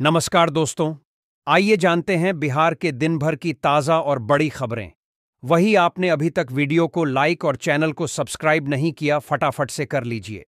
नमस्कार दोस्तों, आइए जानते हैं बिहार के दिन भर की ताज़ा और बड़ी खबरें। वही आपने अभी तक वीडियो को लाइक और चैनल को सब्सक्राइब नहीं किया, फटाफट से कर लीजिए।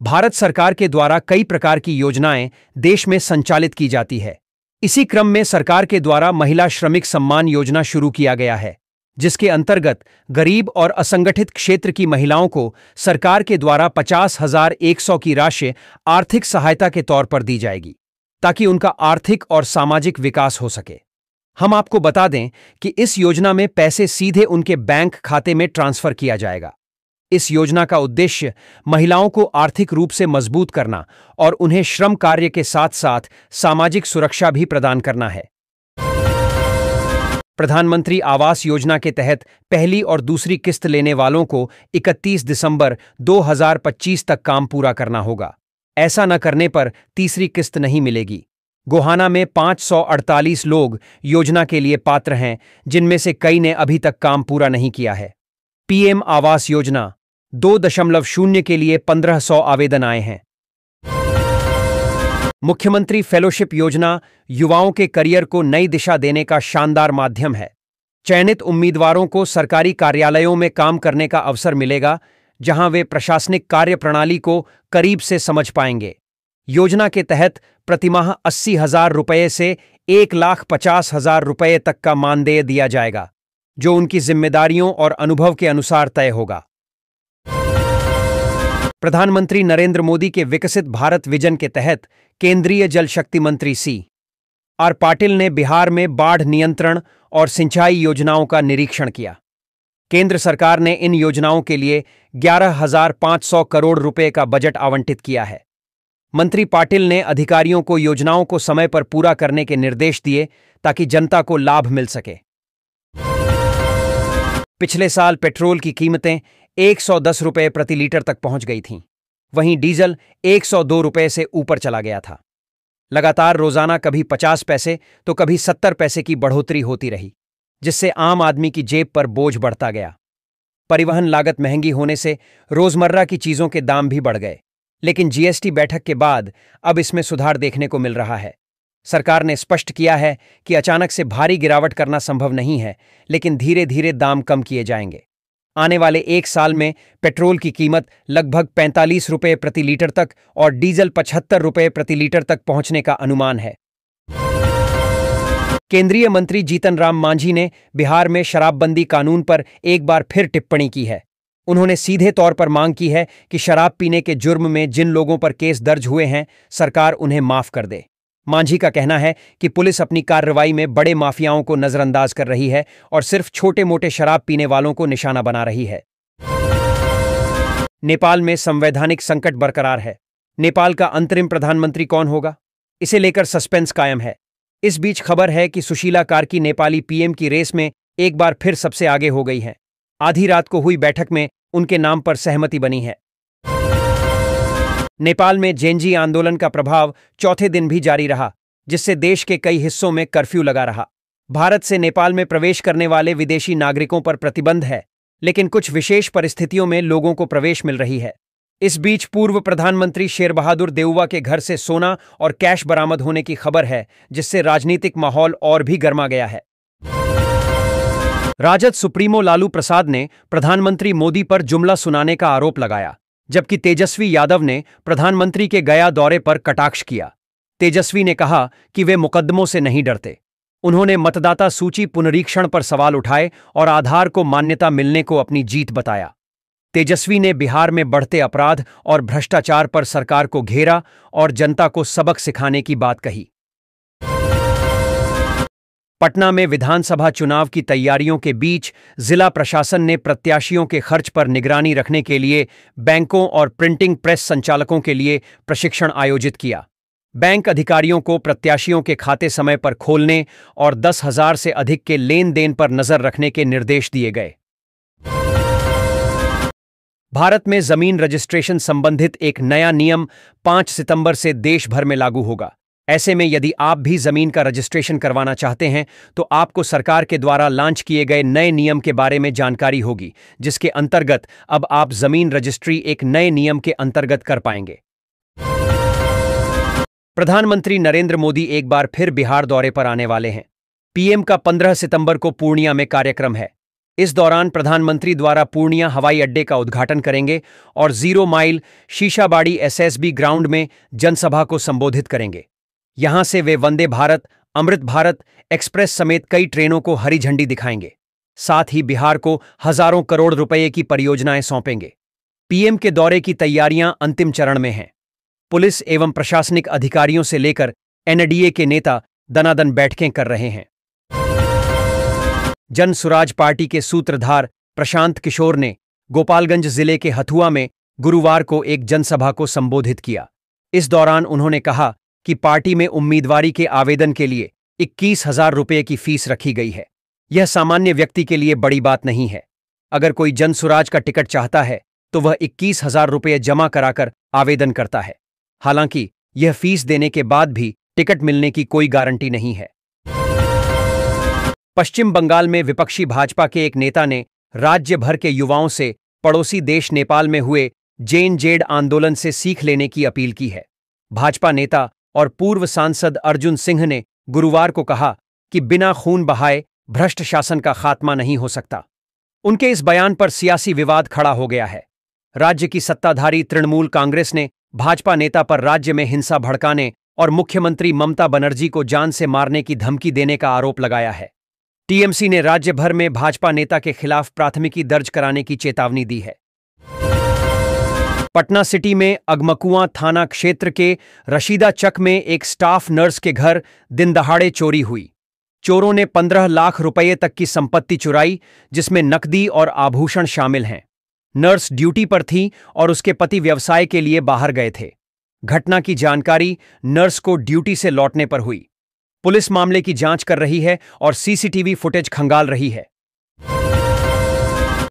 भारत सरकार के द्वारा कई प्रकार की योजनाएं देश में संचालित की जाती है। इसी क्रम में सरकार के द्वारा महिला श्रमिक सम्मान योजना शुरू किया गया है, जिसके अंतर्गत गरीब और असंगठित क्षेत्र की महिलाओं को सरकार के द्वारा 50,100 की राशि आर्थिक सहायता के तौर पर दी जाएगी, ताकि उनका आर्थिक और सामाजिक विकास हो सके। हम आपको बता दें कि इस योजना में पैसे सीधे उनके बैंक खाते में ट्रांसफर किया जाएगा। इस योजना का उद्देश्य महिलाओं को आर्थिक रूप से मजबूत करना और उन्हें श्रम कार्य के साथ साथ सामाजिक सुरक्षा भी प्रदान करना है। प्रधानमंत्री आवास योजना के तहत पहली और दूसरी किस्त लेने वालों को 31 दिसंबर 2025 तक काम पूरा करना होगा। ऐसा न करने पर तीसरी किस्त नहीं मिलेगी। गोहाना में 548 लोग योजना के लिए पात्र हैं, जिनमें से कई ने अभी तक काम पूरा नहीं किया है। पीएम आवास योजना 2.0 के लिए 1500 आवेदन आए हैं। मुख्यमंत्री फेलोशिप योजना युवाओं के करियर को नई दिशा देने का शानदार माध्यम है। चयनित उम्मीदवारों को सरकारी कार्यालयों में काम करने का अवसर मिलेगा, जहां वे प्रशासनिक कार्य प्रणाली को करीब से समझ पाएंगे। योजना के तहत प्रतिमाह 80,000 रुपये से 1,50,000 रुपये तक का मानदेय दिया जाएगा, जो उनकी जिम्मेदारियों और अनुभव के अनुसार तय होगा। प्रधानमंत्री नरेंद्र मोदी के विकसित भारत विजन के तहत केंद्रीय जल शक्ति मंत्री सी.आर. पाटिल ने बिहार में बाढ़ नियंत्रण और सिंचाई योजनाओं का निरीक्षण किया। केंद्र सरकार ने इन योजनाओं के लिए 11,500 करोड़ रुपए का बजट आवंटित किया है। मंत्री पाटिल ने अधिकारियों को योजनाओं को समय पर पूरा करने के निर्देश दिए, ताकि जनता को लाभ मिल सके। पिछले साल पेट्रोल की कीमतें 110 रुपये प्रति लीटर तक पहुंच गई थीं। वहीं डीजल 102 रुपये से ऊपर चला गया था। लगातार रोजाना कभी 50 पैसे तो कभी 70 पैसे की बढ़ोतरी होती रही, जिससे आम आदमी की जेब पर बोझ बढ़ता गया। परिवहन लागत महंगी होने से रोजमर्रा की चीजों के दाम भी बढ़ गए, लेकिन जीएसटी बैठक के बाद अब इसमें सुधार देखने को मिल रहा है। सरकार ने स्पष्ट किया है कि अचानक से भारी गिरावट करना संभव नहीं है, लेकिन धीरे धीरे दाम कम किए जाएंगे। आने वाले एक साल में पेट्रोल की कीमत लगभग 45 रुपये प्रति लीटर तक और डीजल 75 रुपये प्रति लीटर तक पहुंचने का अनुमान है। केंद्रीय मंत्री जीतन राम मांझी ने बिहार में शराबबंदी कानून पर एक बार फिर टिप्पणी की है। उन्होंने सीधे तौर पर मांग की है कि शराब पीने के जुर्म में जिन लोगों पर केस दर्ज हुए हैं, सरकार उन्हें माफ कर दे। मांझी का कहना है कि पुलिस अपनी कार्रवाई में बड़े माफियाओं को नजरअंदाज कर रही है और सिर्फ छोटे मोटे शराब पीने वालों को निशाना बना रही है। नेपाल में संवैधानिक संकट बरकरार है। नेपाल का अंतरिम प्रधानमंत्री कौन होगा, इसे लेकर सस्पेंस कायम है। इस बीच खबर है कि सुशीला कार्की नेपाली पीएम की रेस में एक बार फिर सबसे आगे हो गई हैं। आधी रात को हुई बैठक में उनके नाम पर सहमति बनी है। नेपाल में जेनजी आंदोलन का प्रभाव चौथे दिन भी जारी रहा, जिससे देश के कई हिस्सों में कर्फ्यू लगा रहा। भारत से नेपाल में प्रवेश करने वाले विदेशी नागरिकों पर प्रतिबंध है, लेकिन कुछ विशेष परिस्थितियों में लोगों को प्रवेश मिल रही है। इस बीच पूर्व प्रधानमंत्री शेरबहादुर देउवा के घर से सोना और कैश बरामद होने की खबर है, जिससे राजनीतिक माहौल और भी गर्मा गया है। राजद सुप्रीमो लालू प्रसाद ने प्रधानमंत्री मोदी पर जुमला सुनाने का आरोप लगाया, जबकि तेजस्वी यादव ने प्रधानमंत्री के गया दौरे पर कटाक्ष किया। तेजस्वी ने कहा कि वे मुकदमों से नहीं डरते। उन्होंने मतदाता सूची पुनरीक्षण पर सवाल उठाए और आधार को मान्यता मिलने को अपनी जीत बताया। तेजस्वी ने बिहार में बढ़ते अपराध और भ्रष्टाचार पर सरकार को घेरा और जनता को सबक सिखाने की बात कही। पटना में विधानसभा चुनाव की तैयारियों के बीच जिला प्रशासन ने प्रत्याशियों के खर्च पर निगरानी रखने के लिए बैंकों और प्रिंटिंग प्रेस संचालकों के लिए प्रशिक्षण आयोजित किया। बैंक अधिकारियों को प्रत्याशियों के खाते समय पर खोलने और 10,000 से अधिक के लेन देन पर नजर रखने के निर्देश दिए गए। भारत में जमीन रजिस्ट्रेशन संबंधित एक नया नियम 5 सितंबर से देश भर में लागू होगा। ऐसे में यदि आप भी जमीन का रजिस्ट्रेशन करवाना चाहते हैं, तो आपको सरकार के द्वारा लॉन्च किए गए नए नियम के बारे में जानकारी होगी, जिसके अंतर्गत अब आप जमीन रजिस्ट्री एक नए नियम के अंतर्गत कर पाएंगे। प्रधानमंत्री नरेंद्र मोदी एक बार फिर बिहार दौरे पर आने वाले हैं। पीएम का 15 सितंबर को पूर्णिया में कार्यक्रम है। इस दौरान प्रधानमंत्री द्वारा पूर्णिया हवाई अड्डे का उद्घाटन करेंगे और 0 माइल शीशाबाड़ी एसएसबी ग्राउंड में जनसभा को संबोधित करेंगे। यहां से वे वंदे भारत, अमृत भारत एक्सप्रेस समेत कई ट्रेनों को हरी झंडी दिखाएंगे। साथ ही बिहार को हजारों करोड़ रुपए की परियोजनाएं सौंपेंगे। पीएम के दौरे की तैयारियां अंतिम चरण में हैं। पुलिस एवं प्रशासनिक अधिकारियों से लेकर एनडीए के नेता दनादन बैठकें कर रहे हैं। जन सुराज पार्टी के सूत्रधार प्रशांत किशोर ने गोपालगंज जिले के हथुआ में गुरुवार को एक जनसभा को संबोधित किया। इस दौरान उन्होंने कहा कि पार्टी में उम्मीदवारी के आवेदन के लिए 21,000 रुपये की फीस रखी गई है। यह सामान्य व्यक्ति के लिए बड़ी बात नहीं है। अगर कोई जन सुराज का टिकट चाहता है तो वह 21,000 रुपये जमा कराकर आवेदन करता है। हालांकि यह फीस देने के बाद भी टिकट मिलने की कोई गारंटी नहीं है। पश्चिम बंगाल में विपक्षी भाजपा के एक नेता ने राज्य भर के युवाओं से पड़ोसी देश नेपाल में हुए जेएनजेड आंदोलन से सीख लेने की अपील की है। भाजपा नेता और पूर्व सांसद अर्जुन सिंह ने गुरुवार को कहा कि बिना खून बहाए भ्रष्ट शासन का खात्मा नहीं हो सकता। उनके इस बयान पर सियासी विवाद खड़ा हो गया है। राज्य की सत्ताधारी तृणमूल कांग्रेस ने भाजपा नेता पर राज्य में हिंसा भड़काने और मुख्यमंत्री ममता बनर्जी को जान से मारने की धमकी देने का आरोप लगाया है। टीएमसी ने राज्य भर में भाजपा नेता के खिलाफ प्राथमिकी दर्ज कराने की चेतावनी दी है। पटना सिटी में अगमकुआं थाना क्षेत्र के रशीदा चक में एक स्टाफ नर्स के घर दिनदहाड़े चोरी हुई। चोरों ने 15 लाख रुपये तक की संपत्ति चुराई, जिसमें नकदी और आभूषण शामिल हैं। नर्स ड्यूटी पर थी और उसके पति व्यवसाय के लिए बाहर गए थे। घटना की जानकारी नर्स को ड्यूटी से लौटने पर हुई। पुलिस मामले की जांच कर रही है और सीसीटीवी फुटेज खंगाल रही है।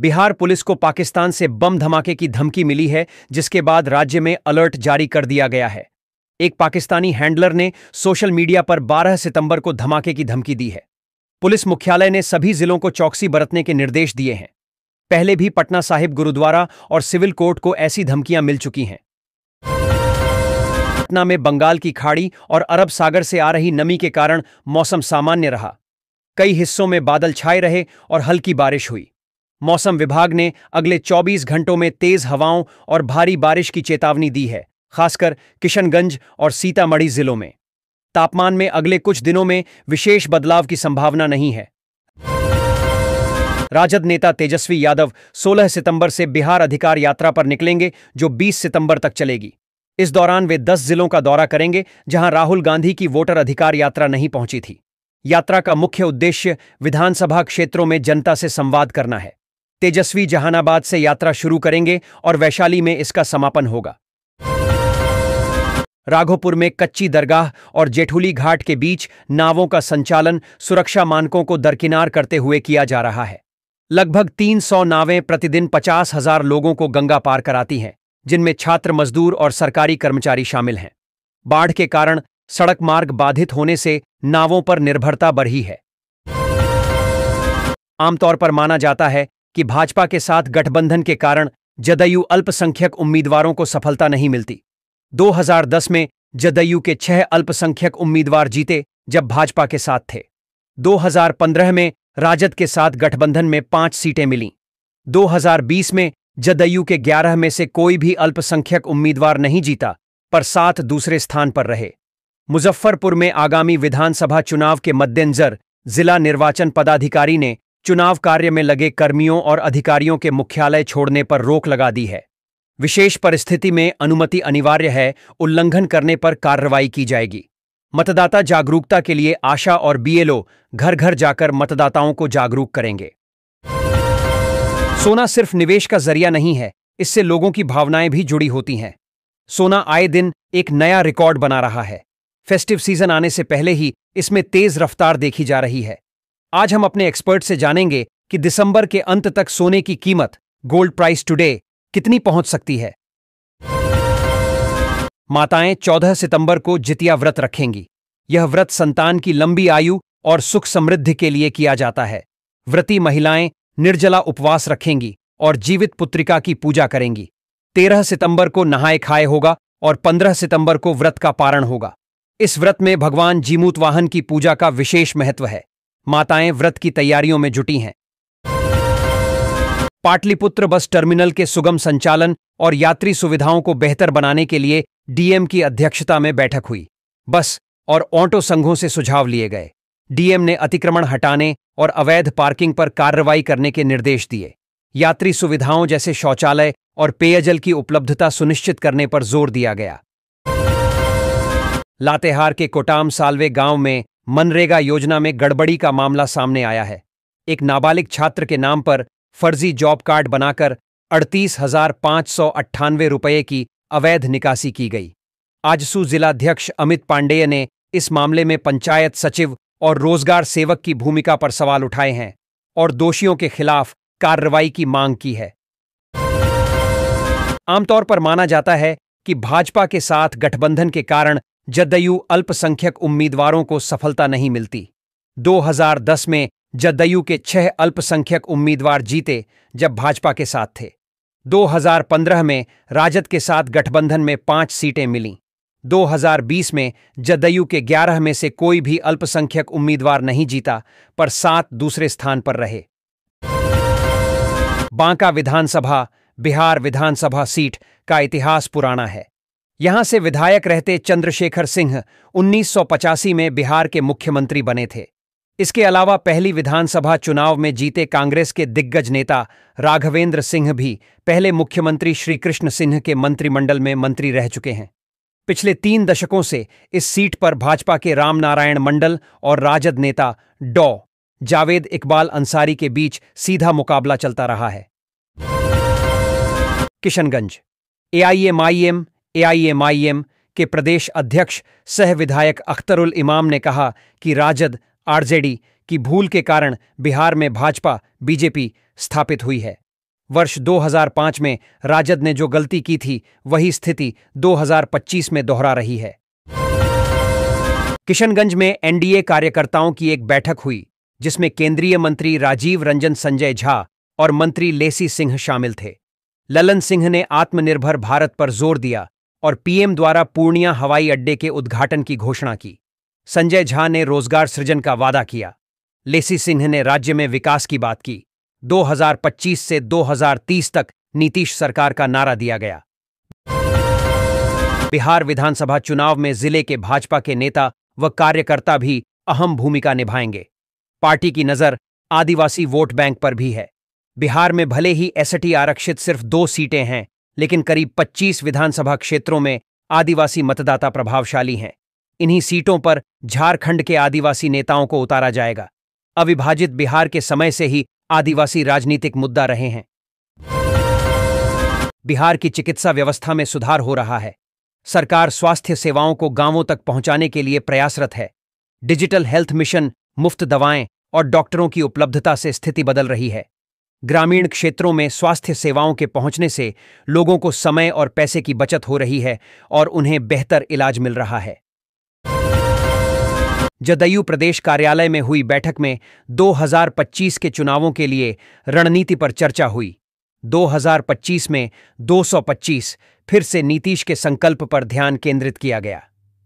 बिहार पुलिस को पाकिस्तान से बम धमाके की धमकी मिली है, जिसके बाद राज्य में अलर्ट जारी कर दिया गया है। एक पाकिस्तानी हैंडलर ने सोशल मीडिया पर 12 सितंबर को धमाके की धमकी दी है। पुलिस मुख्यालय ने सभी जिलों को चौकसी बरतने के निर्देश दिए हैं। पहले भी पटना साहिब गुरुद्वारा और सिविल कोर्ट को ऐसी धमकियां मिल चुकी हैं। पटना में बंगाल की खाड़ी और अरब सागर से आ रही नमी के कारण मौसम सामान्य रहा। कई हिस्सों में बादल छाए रहे और हल्की बारिश हुई। मौसम विभाग ने अगले 24 घंटों में तेज हवाओं और भारी बारिश की चेतावनी दी है, खासकर किशनगंज और सीतामढ़ी जिलों में। तापमान में अगले कुछ दिनों में विशेष बदलाव की संभावना नहीं है। राजद नेता तेजस्वी यादव 16 सितंबर से बिहार अधिकार यात्रा पर निकलेंगे, जो 20 सितंबर तक चलेगी। इस दौरान वे 10 जिलों का दौरा करेंगे, जहां राहुल गांधी की वोटर अधिकार यात्रा नहीं पहुंची थी। यात्रा का मुख्य उद्देश्य विधानसभा क्षेत्रों में जनता से संवाद करना है। तेजस्वी जहानाबाद से यात्रा शुरू करेंगे और वैशाली में इसका समापन होगा। राघोपुर में कच्ची दरगाह और जेठुली घाट के बीच नावों का संचालन सुरक्षा मानकों को दरकिनार करते हुए किया जा रहा है। लगभग 300 नावें प्रतिदिन 50,000 लोगों को गंगा पार कराती हैं, जिनमें छात्र, मजदूर और सरकारी कर्मचारी शामिल हैं। बाढ़ के कारण सड़क मार्ग बाधित होने से नावों पर निर्भरता बढ़ी है। आमतौर पर माना जाता है कि भाजपा के साथ गठबंधन के कारण जदयू अल्पसंख्यक उम्मीदवारों को सफलता नहीं मिलती। 2010 में जदयू के 6 अल्पसंख्यक उम्मीदवार जीते, जब भाजपा के साथ थे। 2015 में राजद के साथ गठबंधन में 5 सीटें मिलीं। 2020 में जदयू के 11 में से कोई भी अल्पसंख्यक उम्मीदवार नहीं जीता, पर 7 दूसरे स्थान पर रहे। मुजफ्फरपुर में आगामी विधानसभा चुनाव के मद्देनजर जिला निर्वाचन पदाधिकारी ने चुनाव कार्य में लगे कर्मियों और अधिकारियों के मुख्यालय छोड़ने पर रोक लगा दी है। विशेष परिस्थिति में अनुमति अनिवार्य है, उल्लंघन करने पर कार्रवाई की जाएगी। मतदाता जागरूकता के लिए आशा और बीएलओ घर घर जाकर मतदाताओं को जागरूक करेंगे। सोना सिर्फ निवेश का जरिया नहीं है, इससे लोगों की भावनाएं भी जुड़ी होती हैं। सोना आए दिन एक नया रिकॉर्ड बना रहा है। फेस्टिव सीजन आने से पहले ही इसमें तेज रफ्तार देखी जा रही है। आज हम अपने एक्सपर्ट से जानेंगे कि दिसंबर के अंत तक सोने की कीमत, गोल्ड प्राइस टुडे, कितनी पहुंच सकती है। माताएं 14 सितंबर को जितिया व्रत रखेंगी। यह व्रत संतान की लंबी आयु और सुख समृद्धि के लिए किया जाता है। व्रती महिलाएं निर्जला उपवास रखेंगी और जीवित पुत्रिका की पूजा करेंगी। 13 सितंबर को नहाए खाए होगा और 15 सितंबर को व्रत का पारण होगा। इस व्रत में भगवान जीमूत वाहन की पूजा का विशेष महत्व है। माताएं व्रत की तैयारियों में जुटी हैं। पाटलिपुत्र बस टर्मिनल के सुगम संचालन और यात्री सुविधाओं को बेहतर बनाने के लिए डीएम की अध्यक्षता में बैठक हुई। बस और ऑटो संघों से सुझाव लिए गए। डीएम ने अतिक्रमण हटाने और अवैध पार्किंग पर कार्रवाई करने के निर्देश दिए। यात्री सुविधाओं जैसे शौचालय और पेयजल की उपलब्धता सुनिश्चित करने पर जोर दिया गया। लातेहार के कोटाम साल्वे गांव में मनरेगा योजना में गड़बड़ी का मामला सामने आया है। एक नाबालिग छात्र के नाम पर फर्जी जॉब कार्ड बनाकर 38,598 रुपये की अवैध निकासी की गई। आजसू जिलाध्यक्ष अमित पांडेय ने इस मामले में पंचायत सचिव और रोजगार सेवक की भूमिका पर सवाल उठाए हैं और दोषियों के खिलाफ कार्रवाई की मांग की है। आमतौर पर माना जाता है कि भाजपा के साथ गठबंधन के कारण जदयू अल्पसंख्यक उम्मीदवारों को सफलता नहीं मिलती। 2010 में जदयू के 6 अल्पसंख्यक उम्मीदवार जीते जब भाजपा के साथ थे। 2015 में राजद के साथ गठबंधन में 5 सीटें मिलीं। 2020 में जदयू के 11 में से कोई भी अल्पसंख्यक उम्मीदवार नहीं जीता, पर 7 दूसरे स्थान पर रहे। बांका विधानसभा बिहार विधानसभा सीट का इतिहास पुराना है। यहां से विधायक रहते चंद्रशेखर सिंह 1985 में बिहार के मुख्यमंत्री बने थे। इसके अलावा पहली विधानसभा चुनाव में जीते कांग्रेस के दिग्गज नेता राघवेंद्र सिंह भी पहले मुख्यमंत्री श्री कृष्ण सिंह के मंत्रिमंडल में मंत्री रह चुके हैं। पिछले 3 दशकों से इस सीट पर भाजपा के रामनारायण मंडल और राजद नेता डॉ. जावेद इकबाल अंसारी के बीच सीधा मुकाबला चलता रहा है। किशनगंज एआईएमआईएम के प्रदेश अध्यक्ष सह विधायक अख्तरुल इमाम ने कहा कि राजद आरजेडी की भूल के कारण बिहार में भाजपा बीजेपी स्थापित हुई है। वर्ष 2005 में राजद ने जो गलती की थी वही स्थिति 2025 में दोहरा रही है। किशनगंज में एनडीए कार्यकर्ताओं की एक बैठक हुई जिसमें केंद्रीय मंत्री राजीव रंजन संजय झा और मंत्री लेसी सिंह शामिल थे। ललन सिंह ने आत्मनिर्भर भारत पर जोर दिया और पीएम द्वारा पूर्णिया हवाई अड्डे के उद्घाटन की घोषणा की। संजय झा ने रोजगार सृजन का वादा किया। लेसी सिंह ने राज्य में विकास की बात की। 2025 से 2030 तक नीतीश सरकार का नारा दिया गया। बिहार विधानसभा चुनाव में जिले के भाजपा के नेता व कार्यकर्ता भी अहम भूमिका निभाएंगे। पार्टी की नजर आदिवासी वोट बैंक पर भी है। बिहार में भले ही एसटी आरक्षित सिर्फ 2 सीटें हैं, लेकिन करीब 25 विधानसभा क्षेत्रों में आदिवासी मतदाता प्रभावशाली हैं। इन्हीं सीटों पर झारखंड के आदिवासी नेताओं को उतारा जाएगा। अविभाजित बिहार के समय से ही आदिवासी राजनीतिक मुद्दा रहे हैं। बिहार की चिकित्सा व्यवस्था में सुधार हो रहा है। सरकार स्वास्थ्य सेवाओं को गांवों तक पहुंचाने के लिए प्रयासरत है। डिजिटल हेल्थ मिशन, मुफ्त दवाएं और डॉक्टरों की उपलब्धता से स्थिति बदल रही है। ग्रामीण क्षेत्रों में स्वास्थ्य सेवाओं के पहुंचने से लोगों को समय और पैसे की बचत हो रही है और उन्हें बेहतर इलाज मिल रहा है। जदयू प्रदेश कार्यालय में हुई बैठक में 2025 के चुनावों के लिए रणनीति पर चर्चा हुई। 2025 में 225 फिर से नीतीश के संकल्प पर ध्यान केंद्रित किया गया।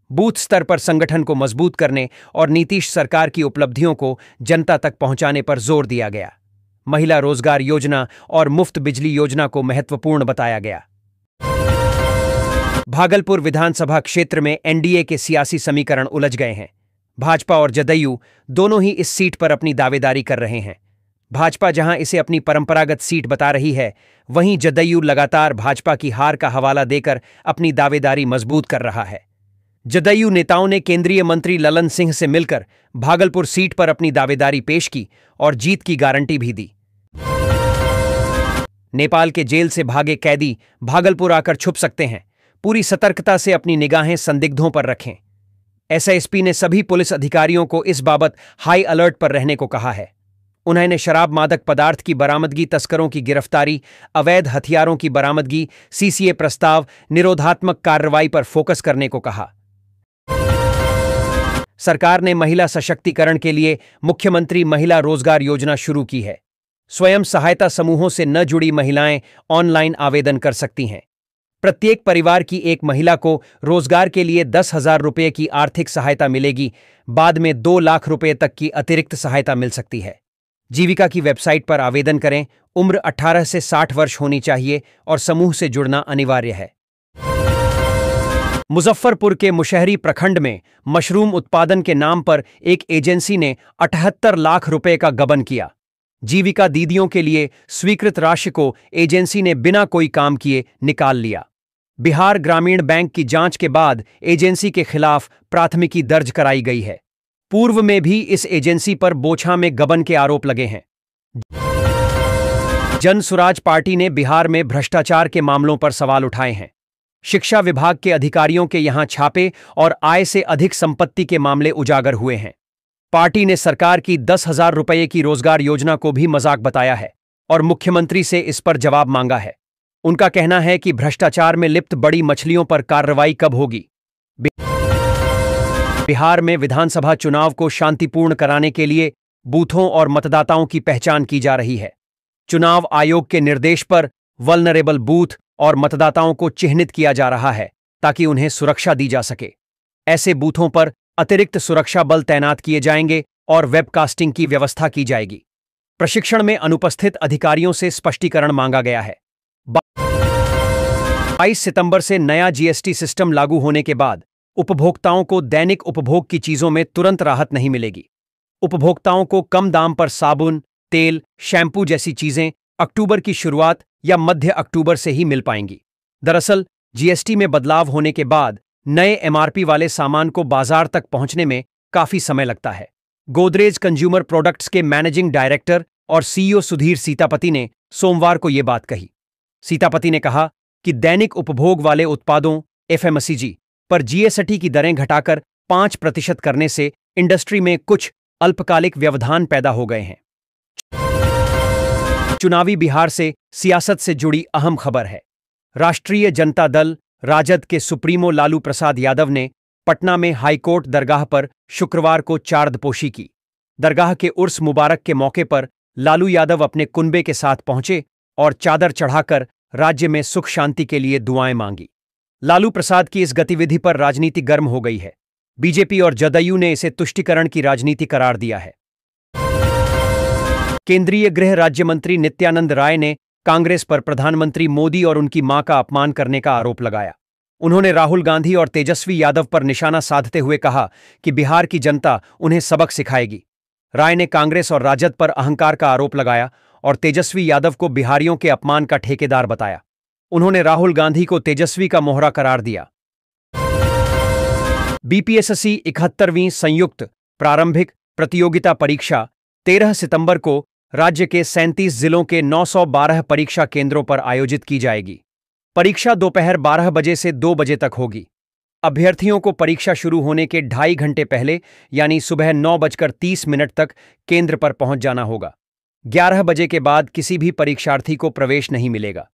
बूथ स्तर पर संगठन को मजबूत करने और नीतीश सरकार की उपलब्धियों को जनता तक पहुंचाने पर जोर दिया गया। महिला रोजगार योजना और मुफ्त बिजली योजना को महत्वपूर्ण बताया गया। भागलपुर विधानसभा क्षेत्र में एनडीए के सियासी समीकरण उलझ गए हैं। भाजपा और जदयू दोनों ही इस सीट पर अपनी दावेदारी कर रहे हैं। भाजपा जहां इसे अपनी परंपरागत सीट बता रही है, वहीं जदयू लगातार भाजपा की हार का हवाला देकर अपनी दावेदारी मजबूत कर रहा है। जदयू नेताओं ने केंद्रीय मंत्री ललन सिंह से मिलकर भागलपुर सीट पर अपनी दावेदारी पेश की और जीत की गारंटी भी दी। नेपाल के जेल से भागे कैदी भागलपुर आकर छुप सकते हैं। पूरी सतर्कता से अपनी निगाहें संदिग्धों पर रखें। एसएसपी ने सभी पुलिस अधिकारियों को इस बाबत हाई अलर्ट पर रहने को कहा है। उन्होंने शराब, मादक पदार्थ की बरामदगी, तस्करों की गिरफ्तारी, अवैध हथियारों की बरामदगी, सीसीए प्रस्ताव, निरोधात्मक कार्रवाई पर फोकस करने को कहा। सरकार ने महिला सशक्तिकरण के लिए मुख्यमंत्री महिला रोजगार योजना शुरू की है। स्वयं सहायता समूहों से न जुड़ी महिलाएं ऑनलाइन आवेदन कर सकती हैं। प्रत्येक परिवार की एक महिला को रोजगार के लिए 10,000 रुपये की आर्थिक सहायता मिलेगी। बाद में 2 लाख रुपये तक की अतिरिक्त सहायता मिल सकती है। जीविका की वेबसाइट पर आवेदन करें। उम्र 18 से 60 वर्ष होनी चाहिए और समूह से जुड़ना अनिवार्य है। मुजफ्फरपुर के मुशहरी प्रखंड में मशरूम उत्पादन के नाम पर एक एजेंसी ने 78 लाख रुपए का गबन किया। जीविका दीदियों के लिए स्वीकृत राशि को एजेंसी ने बिना कोई काम किए निकाल लिया। बिहार ग्रामीण बैंक की जांच के बाद एजेंसी के खिलाफ प्राथमिकी दर्ज कराई गई है। पूर्व में भी इस एजेंसी पर बोछा में गबन के आरोप लगे हैं। जनसुराज पार्टी ने बिहार में भ्रष्टाचार के मामलों पर सवाल उठाए हैं। शिक्षा विभाग के अधिकारियों के यहां छापे और आय से अधिक संपत्ति के मामले उजागर हुए हैं। पार्टी ने सरकार की 10,000 रुपये की रोजगार योजना को भी मजाक बताया है और मुख्यमंत्री से इस पर जवाब मांगा है। उनका कहना है कि भ्रष्टाचार में लिप्त बड़ी मछलियों पर कार्रवाई कब होगी। बिहार में विधानसभा चुनाव को शांतिपूर्ण कराने के लिए बूथों और मतदाताओं की पहचान की जा रही है। चुनाव आयोग के निर्देश पर वल्नरेबल बूथ और मतदाताओं को चिह्नित किया जा रहा है ताकि उन्हें सुरक्षा दी जा सके। ऐसे बूथों पर अतिरिक्त सुरक्षा बल तैनात किए जाएंगे और वेबकास्टिंग की व्यवस्था की जाएगी। प्रशिक्षण में अनुपस्थित अधिकारियों से स्पष्टीकरण मांगा गया है। 22 सितंबर से नया जीएसटी सिस्टम लागू होने के बाद उपभोक्ताओं को दैनिक उपभोग की चीजों में तुरंत राहत नहीं मिलेगी। उपभोक्ताओं को कम दाम पर साबुन, तेल, शैम्पू जैसी चीजें अक्टूबर की शुरुआत या मध्य अक्टूबर से ही मिल पाएंगी। दरअसल जीएसटी में बदलाव होने के बाद नए एमआरपी वाले सामान को बाजार तक पहुंचने में काफी समय लगता है। गोदरेज कंज्यूमर प्रोडक्ट्स के मैनेजिंग डायरेक्टर और सीईओ सुधीर सीतापति ने सोमवार को यह बात कही। सीतापति ने कहा कि दैनिक उपभोग वाले उत्पादों एफएमसीजी पर जीएसटी की दरें घटाकर 5% करने से इंडस्ट्री में कुछ अल्पकालिक व्यवधान पैदा हो गए हैं। चुनावी बिहार से सियासत से जुड़ी अहम खबर है। राष्ट्रीय जनता दल राजद के सुप्रीमो लालू प्रसाद यादव ने पटना में हाईकोर्ट दरगाह पर शुक्रवार को चारदपोशी की। दरगाह के उर्स मुबारक के मौके पर लालू यादव अपने कुनबे के साथ पहुंचे और चादर चढ़ाकर राज्य में सुख शांति के लिए दुआएं मांगी। लालू प्रसाद की इस गतिविधि पर राजनीति गर्म हो गई है। बीजेपी और जदयू ने इसे तुष्टीकरण की राजनीति करार दिया है। केंद्रीय गृह राज्य मंत्री नित्यानंद राय ने कांग्रेस पर प्रधानमंत्री मोदी और उनकी मां का अपमान करने का आरोप लगाया। उन्होंने राहुल गांधी और तेजस्वी यादव पर निशाना साधते हुए कहा कि बिहार की जनता उन्हें सबक सिखाएगी। राय ने कांग्रेस और राजद पर अहंकार का आरोप लगाया और तेजस्वी यादव को बिहारियों के अपमान का ठेकेदार बताया। उन्होंने राहुल गांधी को तेजस्वी का मोहरा करार दिया। बीपीएससी 71वीं संयुक्त प्रारंभिक प्रतियोगिता परीक्षा 13 सितंबर को राज्य के 37 जिलों के 912 परीक्षा केंद्रों पर आयोजित की जाएगी। परीक्षा दोपहर 12 बजे से 2 बजे तक होगी। अभ्यर्थियों को परीक्षा शुरू होने के 2.5 घंटे पहले यानी सुबह 9:30 तक केंद्र पर पहुंच जाना होगा। 11 बजे के बाद किसी भी परीक्षार्थी को प्रवेश नहीं मिलेगा।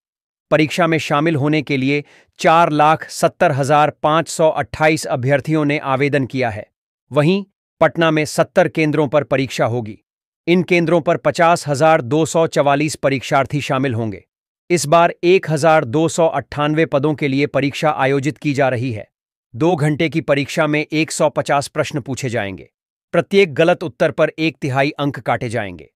परीक्षा में शामिल होने के लिए 4,70,528 अभ्यर्थियों ने आवेदन किया है। वहीं पटना में 70 केंद्रों पर परीक्षा होगी। इन केंद्रों पर 50,244 परीक्षार्थी शामिल होंगे। इस बार 1,298 पदों के लिए परीक्षा आयोजित की जा रही है। 2 घंटे की परीक्षा में 150 प्रश्न पूछे जाएंगे। प्रत्येक गलत उत्तर पर 1/3 अंक काटे जाएंगे।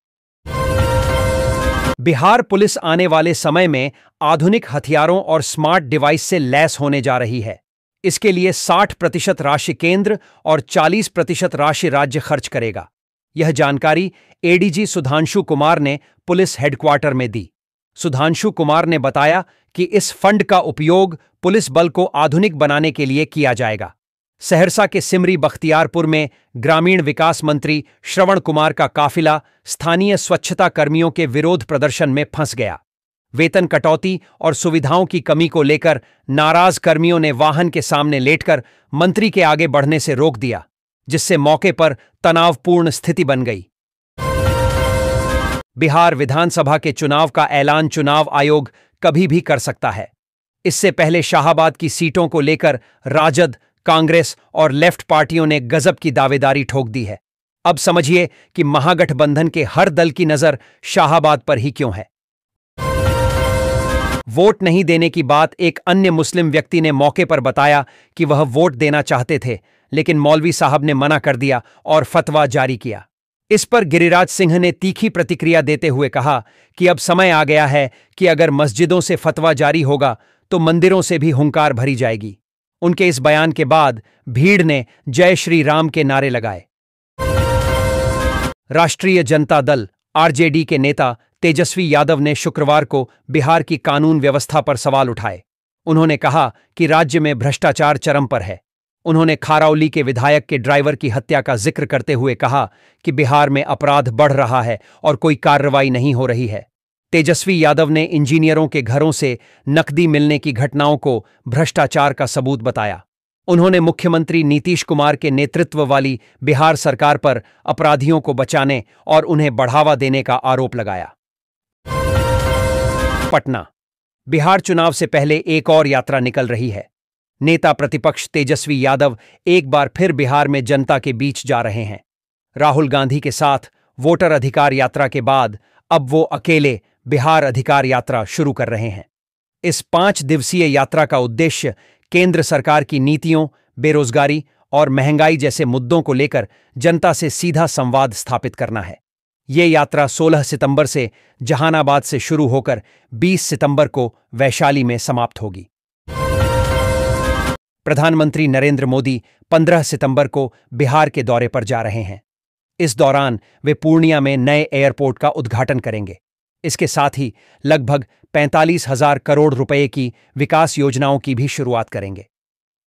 बिहार पुलिस आने वाले समय में आधुनिक हथियारों और स्मार्ट डिवाइस से लैस होने जा रही है। इसके लिए 60% राशि केंद्र और 40% राशि राज्य खर्च करेगा। यह जानकारी एडीजी सुधांशु कुमार ने पुलिस हेडक्वार्टर में दी। सुधांशु कुमार ने बताया कि इस फंड का उपयोग पुलिस बल को आधुनिक बनाने के लिए किया जाएगा। सहरसा के सिमरी बख्तियारपुर में ग्रामीण विकास मंत्री श्रवण कुमार का काफिला स्थानीय स्वच्छता कर्मियों के विरोध प्रदर्शन में फंस गया। वेतन कटौती और सुविधाओं की कमी को लेकर नाराज कर्मियों ने वाहन के सामने लेटकर मंत्री के आगे बढ़ने से रोक दिया, जिससे मौके पर तनावपूर्ण स्थिति बन गई। बिहार विधानसभा के चुनाव का ऐलान चुनाव आयोग कभी भी कर सकता है। इससे पहले शाहाबाद की सीटों को लेकर राजद, कांग्रेस और लेफ्ट पार्टियों ने गजब की दावेदारी ठोक दी है। अब समझिए कि महागठबंधन के हर दल की नजर शाहाबाद पर ही क्यों है। वोट नहीं देने की बात एक अन्य मुस्लिम व्यक्ति ने मौके पर बताया कि वह वोट देना चाहते थे, लेकिन मौलवी साहब ने मना कर दिया और फतवा जारी किया। इस पर गिरिराज सिंह ने तीखी प्रतिक्रिया देते हुए कहा कि अब समय आ गया है कि अगर मस्जिदों से फतवा जारी होगा तो मंदिरों से भी हुंकार भरी जाएगी। उनके इस बयान के बाद भीड़ ने जय श्री राम के नारे लगाए। राष्ट्रीय जनता दल आरजेडी के नेता तेजस्वी यादव ने शुक्रवार को बिहार की कानून व्यवस्था पर सवाल उठाए। उन्होंने कहा कि राज्य में भ्रष्टाचार चरम पर है। उन्होंने खारौली के विधायक के ड्राइवर की हत्या का जिक्र करते हुए कहा कि बिहार में अपराध बढ़ रहा है और कोई कार्रवाई नहीं हो रही है। तेजस्वी यादव ने इंजीनियरों के घरों से नकदी मिलने की घटनाओं को भ्रष्टाचार का सबूत बताया। उन्होंने मुख्यमंत्री नीतीश कुमार के नेतृत्व वाली बिहार सरकार पर अपराधियों को बचाने और उन्हें बढ़ावा देने का आरोप लगाया। पटना। बिहार चुनाव से पहले एक और यात्रा निकल रही है। नेता प्रतिपक्ष तेजस्वी यादव एक बार फिर बिहार में जनता के बीच जा रहे हैं। राहुल गांधी के साथ वोटर अधिकार यात्रा के बाद अब वो अकेले बिहार अधिकार यात्रा शुरू कर रहे हैं। इस 5 दिवसीय यात्रा का उद्देश्य केंद्र सरकार की नीतियों, बेरोजगारी और महंगाई जैसे मुद्दों को लेकर जनता से सीधा संवाद स्थापित करना है। ये यात्रा 16 सितंबर से जहानाबाद से शुरू होकर 20 सितंबर को वैशाली में समाप्त होगी। प्रधानमंत्री नरेंद्र मोदी 15 सितंबर को बिहार के दौरे पर जा रहे हैं। इस दौरान वे पूर्णिया में नए एयरपोर्ट का उद्घाटन करेंगे। इसके साथ ही लगभग 45,000 करोड़ रुपए की विकास योजनाओं की भी शुरुआत करेंगे।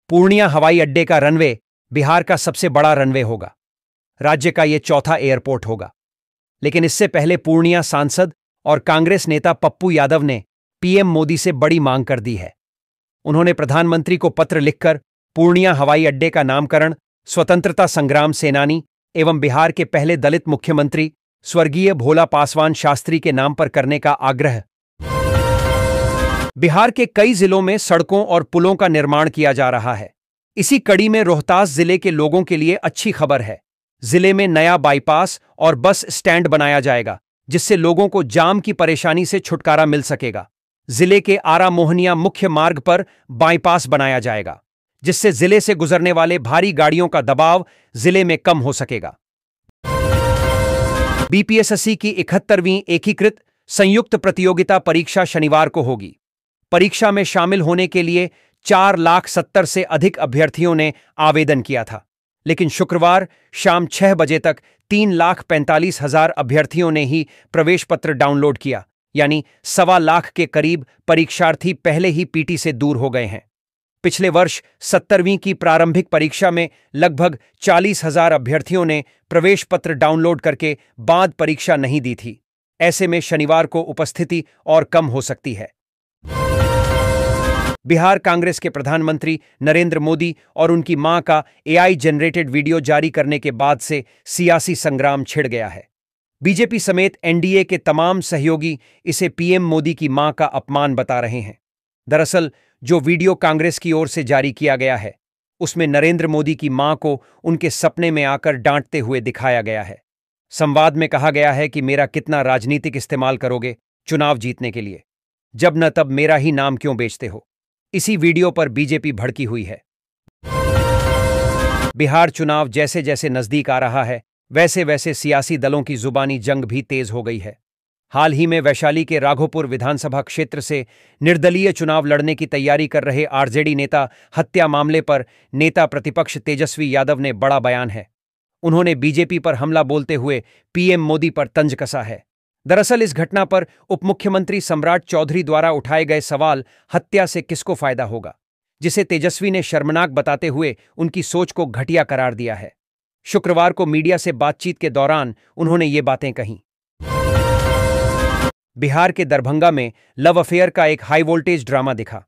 पूर्णिया हवाई अड्डे का रनवे बिहार का सबसे बड़ा रनवे होगा। राज्य का यह चौथा एयरपोर्ट होगा। लेकिन इससे पहले पूर्णिया सांसद और कांग्रेस नेता पप्पू यादव ने पीएम मोदी से बड़ी मांग कर दी है। उन्होंने प्रधानमंत्री को पत्र लिखकर पूर्णिया हवाई अड्डे का नामकरण स्वतंत्रता संग्राम सेनानी एवं बिहार के पहले दलित मुख्यमंत्री स्वर्गीय भोला पासवान शास्त्री के नाम पर करने का आग्रह। बिहार के कई जिलों में सड़कों और पुलों का निर्माण किया जा रहा है। इसी कड़ी में रोहतास जिले के लोगों के लिए अच्छी खबर है। जिले में नया बाईपास और बस स्टैंड बनाया जाएगा, जिससे लोगों को जाम की परेशानी से छुटकारा मिल सकेगा। जिले के आरा मोहनिया मुख्य मार्ग पर बाईपास बनाया जाएगा, जिससे जिले से गुजरने वाले भारी गाड़ियों का दबाव जिले में कम हो सकेगा। बीपीएसएससी की 71वीं एकीकृत संयुक्त प्रतियोगिता परीक्षा शनिवार को होगी। परीक्षा में शामिल होने के लिए 4,70,000 से अधिक अभ्यर्थियों ने आवेदन किया था, लेकिन शुक्रवार शाम 6 बजे तक 3,45,000 अभ्यर्थियों ने ही प्रवेश पत्र डाउनलोड किया, यानी 1,25,00,000 के करीब परीक्षार्थी पहले ही पीटी से दूर हो गए हैं। पिछले वर्ष 70वीं की प्रारंभिक परीक्षा में लगभग 40,000 अभ्यर्थियों ने प्रवेश पत्र डाउनलोड करके बाद परीक्षा नहीं दी थी। ऐसे में शनिवार को उपस्थिति और कम हो सकती है। बिहार कांग्रेस के प्रधानमंत्री नरेंद्र मोदी और उनकी मां का एआई जनरेटेड वीडियो जारी करने के बाद से सियासी संग्राम छिड़ गया है। बीजेपी समेत एनडीए के तमाम सहयोगी इसे पीएम मोदी की मां का अपमान बता रहे हैं। दरअसल जो वीडियो कांग्रेस की ओर से जारी किया गया है, उसमें नरेंद्र मोदी की मां को उनके सपने में आकर डांटते हुए दिखाया गया है। संवाद में कहा गया है कि मेरा कितना राजनीतिक इस्तेमाल करोगे चुनाव जीतने के लिए, जब न तब मेरा ही नाम क्यों बेचते हो। इसी वीडियो पर बीजेपी भड़की हुई है। बिहार चुनाव जैसे जैसे नजदीक आ रहा है, वैसे वैसे सियासी दलों की जुबानी जंग भी तेज हो गई है। हाल ही में वैशाली के राघोपुर विधानसभा क्षेत्र से निर्दलीय चुनाव लड़ने की तैयारी कर रहे आरजेडी नेता हत्या मामले पर नेता प्रतिपक्ष तेजस्वी यादव ने बड़ा बयान है। उन्होंने बीजेपी पर हमला बोलते हुए पीएम मोदी पर तंज कसा है। दरअसल इस घटना पर उपमुख्यमंत्री सम्राट चौधरी द्वारा उठाए गए सवाल हत्या से किसको फायदा होगा, जिसे तेजस्वी ने शर्मनाक बताते हुए उनकी सोच को घटिया करार दिया है। शुक्रवार को मीडिया से बातचीत के दौरान उन्होंने ये बातें कहीं। बिहार के दरभंगा में लव अफेयर का एक हाई वोल्टेज ड्रामा दिखा।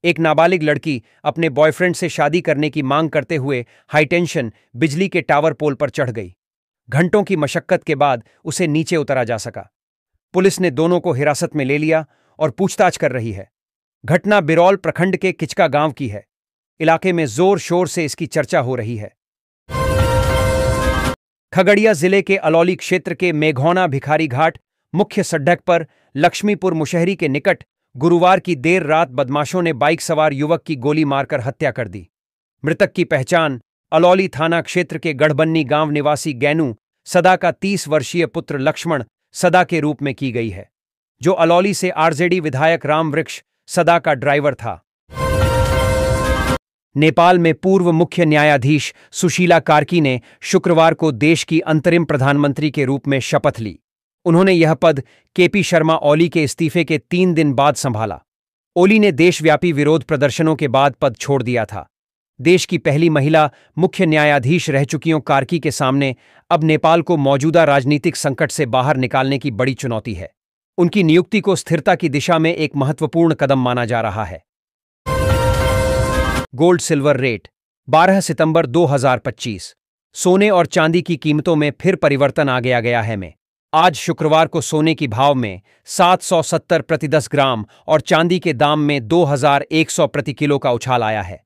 एक नाबालिग लड़की अपने बॉयफ्रेंड से शादी करने की मांग करते हुए हाईटेंशन बिजली के टावर पोल पर चढ़ गई। घंटों की मशक्कत के बाद उसे नीचे उतारा जा सका। पुलिस ने दोनों को हिरासत में ले लिया और पूछताछ कर रही है। घटना बिरौल प्रखंड के किचका गांव की है। इलाके में जोर शोर से इसकी चर्चा हो रही है। खगड़िया जिले के अलौली क्षेत्र के मेघौना भिखारी घाट मुख्य सड़क पर लक्ष्मीपुर मुशहरी के निकट गुरुवार की देर रात बदमाशों ने बाइक सवार युवक की गोली मारकर हत्या कर दी। मृतक की पहचान अलौली थाना क्षेत्र के गढ़बन्नी गांव निवासी गैनू सदा का 30 वर्षीय पुत्र लक्ष्मण सदा के रूप में की गई है, जो अलौली से आरजेडी विधायक रामवृक्ष सदा का ड्राइवर था। नेपाल में पूर्व मुख्य न्यायाधीश सुशीला कार्की ने शुक्रवार को देश की अंतरिम प्रधानमंत्री के रूप में शपथ ली। उन्होंने यह पद केपी शर्मा ओली के इस्तीफे के 3 दिन बाद संभाला। ओली ने देशव्यापी विरोध प्रदर्शनों के बाद पद छोड़ दिया था। देश की पहली महिला मुख्य न्यायाधीश रह चुकीं कार्की के सामने अब नेपाल को मौजूदा राजनीतिक संकट से बाहर निकालने की बड़ी चुनौती है। उनकी नियुक्ति को स्थिरता की दिशा में एक महत्वपूर्ण कदम माना जा रहा है। गोल्ड सिल्वर रेट 12 सितंबर 2025। सोने और चांदी की कीमतों में फिर परिवर्तन आ गया है में आज शुक्रवार को सोने की भाव में 770 प्रति 10 ग्राम और चांदी के दाम में 2100 प्रति किलो का उछाल आया है।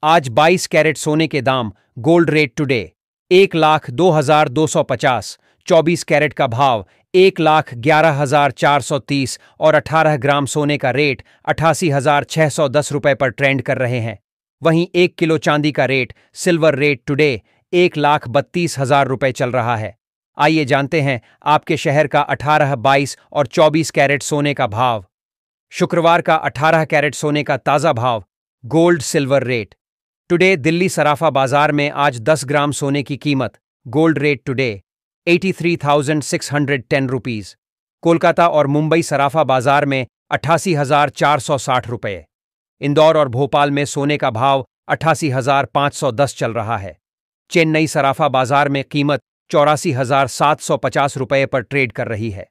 आज 22 कैरेट सोने के दाम गोल्ड रेट टुडे 1,02,250, 24 कैरेट का भाव 1,11,430 और 18 ग्राम सोने का रेट 88,610 रुपये पर ट्रेंड कर रहे हैं। वहीं 1 किलो चांदी का रेट सिल्वर रेट टुडे 1,32,000 रुपये चल रहा है। आइए जानते हैं आपके शहर का 18, 22 और 24 कैरेट सोने का भाव। शुक्रवार का 18 कैरेट सोने का ताज़ा भाव gold silver rate today Delhi सराफा बाजार में आज 10 ग्राम सोने की कीमत gold rate today 83,610 rupees. Kolkata और मुंबई सराफा बाजार में 88,460 रुपये। इंदौर और भोपाल में सोने का भाव 88,510 चल रहा है। चेन्नई सराफा बाजार में कीमत 84,750 रुपये पर ट्रेड कर रही है।